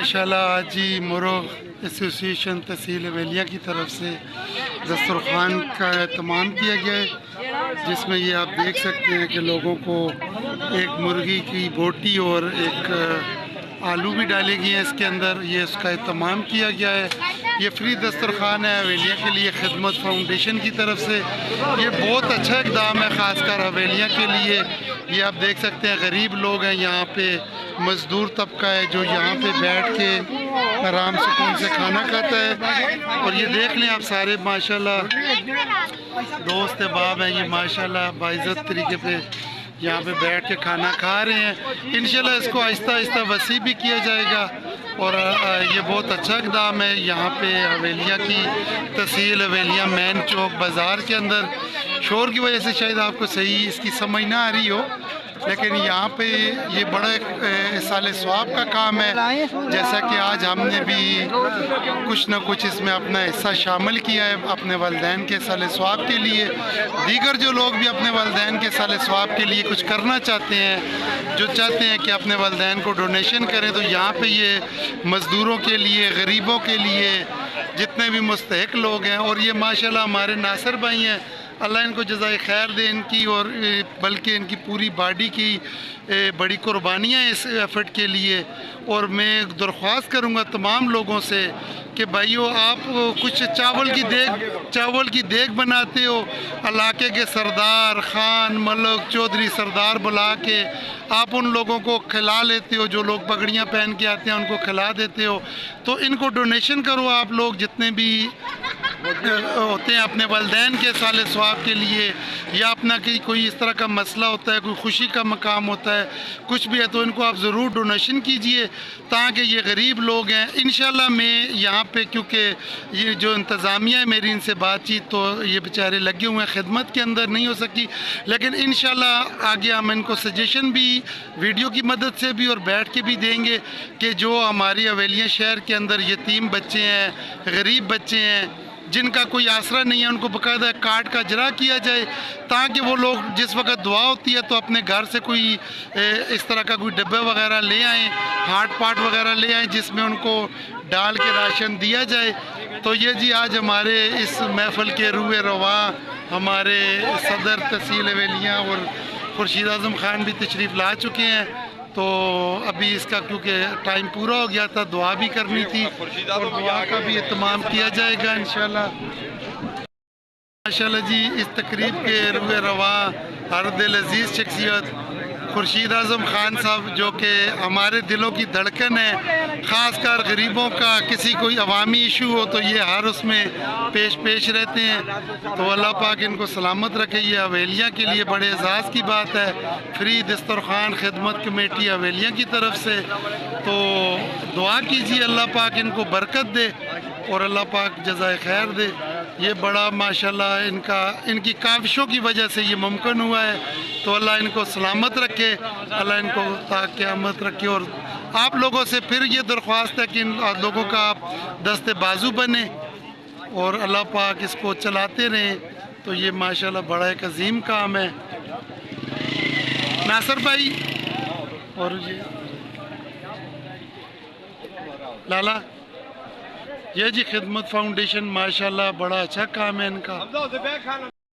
माशाल्लाह आज ही मुरुग एसोसिएशन तहसील हवेलिया की तरफ से दस्तरखान का एहतमाम किया गया है, जिसमें ये आप देख सकते हैं कि लोगों को एक मुर्गी की बोटी और एक आलू भी डाले गए हैं इसके अंदर। ये उसका एहतमाम किया गया है। ये फ्री दस्तरखान है हवेलिया के लिए खिदमत फाउंडेशन की तरफ से। ये बहुत अच्छा इक़दाम है ख़ासकर हवेलिया के लिए। ये आप देख सकते हैं गरीब लोग हैं यहाँ पे, मज़दूर तबका है जो यहाँ पे बैठ के आराम सुकून से खाना खाता है। और ये देख लें आप सारे माशाल्लाह दोस्त अहबाब हैं, ये माशाल्लाह बाइज़्ज़त तरीके पे यहाँ पे बैठ के खाना खा रहे हैं। इंशाल्लाह इसको आहिस्ता आहिस्ता वसी भी किया जाएगा और ये बहुत अच्छा इक़दाम है। यहाँ पे हवेलिया की तहसील हवेलिया मेन चौक बाज़ार के अंदर शोर की वजह से शायद आपको सही इसकी समझ ना आ रही हो, लेकिन यहाँ पे ये बड़ा साले स्वाब का काम है। जैसा कि आज हमने भी कुछ न कुछ इसमें अपना हिस्सा शामिल किया है अपने वालिदैन के साले स्वाब के लिए। दीगर जो लोग भी अपने वालिदैन के साले स्वाब के लिए कुछ करना चाहते हैं, जो चाहते हैं कि अपने वालिदैन को डोनेशन करें, तो यहाँ पे ये मज़दूरों के लिए, गरीबों के लिए, जितने भी मुस्तहिक लोग हैं। और ये माशाल्लाह हमारे नासिर भाई हैं, अल्लाह इनको जज़ाए खैर दे इनकी, और बल्कि इनकी पूरी बॉडी की बड़ी कुर्बानियाँ इस एफर्ट के लिए। और मैं दरख्वास्त करूँगा तमाम लोगों से कि भाइयों आप कुछ चावल की देग बनाते हो, इलाके के सरदार, खान, मलक, चौधरी, सरदार बुला के आप उन लोगों को खिला लेते हो, जो लोग पगड़ियाँ पहन के आते हैं उनको खिला देते हो। तो इनको डोनेशन करो आप लोग जितने भी होते हैं अपने वालिदैन के साले स्वाब के लिए, या अपना कि कोई इस तरह का मसला होता है, कोई खुशी का मकाम होता है, कुछ भी है, तो इनको आप ज़रूर डोनेशन कीजिए ताकि ये गरीब लोग हैं। इंशाल्लाह मैं यहाँ पे, क्योंकि ये जो इंतज़ामिया है मेरी इनसे बातचीत, तो ये बेचारे लगे हुए हैं खिदमत के अंदर नहीं हो सकी, लेकिन इंशाल्लाह आगे हम इनको सजेशन भी वीडियो की मदद से भी और बैठ के भी देंगे कि जो हमारी हवेलिया शहर के अंदर यतीम बच्चे हैं, गरीब बच्चे हैं, जिनका कोई आसरा नहीं है, उनको बाकायदा कार्ड का इजरा किया जाए ताकि वो लोग जिस वक्त दुआ होती है तो अपने घर से कोई इस तरह का कोई डब्बा वगैरह ले आएँ, हाट पाट वगैरह ले आएँ जिसमें उनको डाल के राशन दिया जाए। तो ये जी आज हमारे इस महफ़िल के रूए रवा हमारे सदर तहसील हवेलिया और खुर्शीद आज़म ख़ान भी तशरीफ़ ला चुके हैं। तो अभी इसका क्योंकि टाइम पूरा हो गया था, दुआ भी करनी थी और दुआ का भी एहतमाम किया जाएगा इंशाल्लाह। माशाल्लाह जी इस तकरीब के रूए रवा हर दिल अजीज़ शख्सियत खुर्शीद आज़म ख़ान साहब, जो कि हमारे दिलों की धड़कन है, ख़ासकर गरीबों का किसी कोई अवामी इशू हो तो ये हर उसमें पेश रहते हैं। तो अल्लाह पाक इनको सलामत रखे। ये हवेलिया के लिए बड़े एजाज़ की बात है, फ्री दस्तरखान खिदमत कमेटी हवेलिया की तरफ से। तो दुआ कीजिए अल्लाह पाक इनको बरकत दे और अल्लाह पाक जज़ाए खैर दे। ये बड़ा माशाल्लाह इनकी काविशों की वजह से ये मुमकिन हुआ है। तो अल्लाह इनको सलामत रखे, अल्लाह इनको क़यामत रखे। और आप लोगों से फिर ये दरख्वास्त है कि इन लोगों का आप दस्ते बाजू बने और अल्लाह पाक इसको चलाते रहें। तो ये माशाल्लाह बड़ा एक अजीम काम है। नासिर भाई और ये लाला, ये जी खिदमत फाउंडेशन माशाल्लाह बड़ा अच्छा काम है इनका।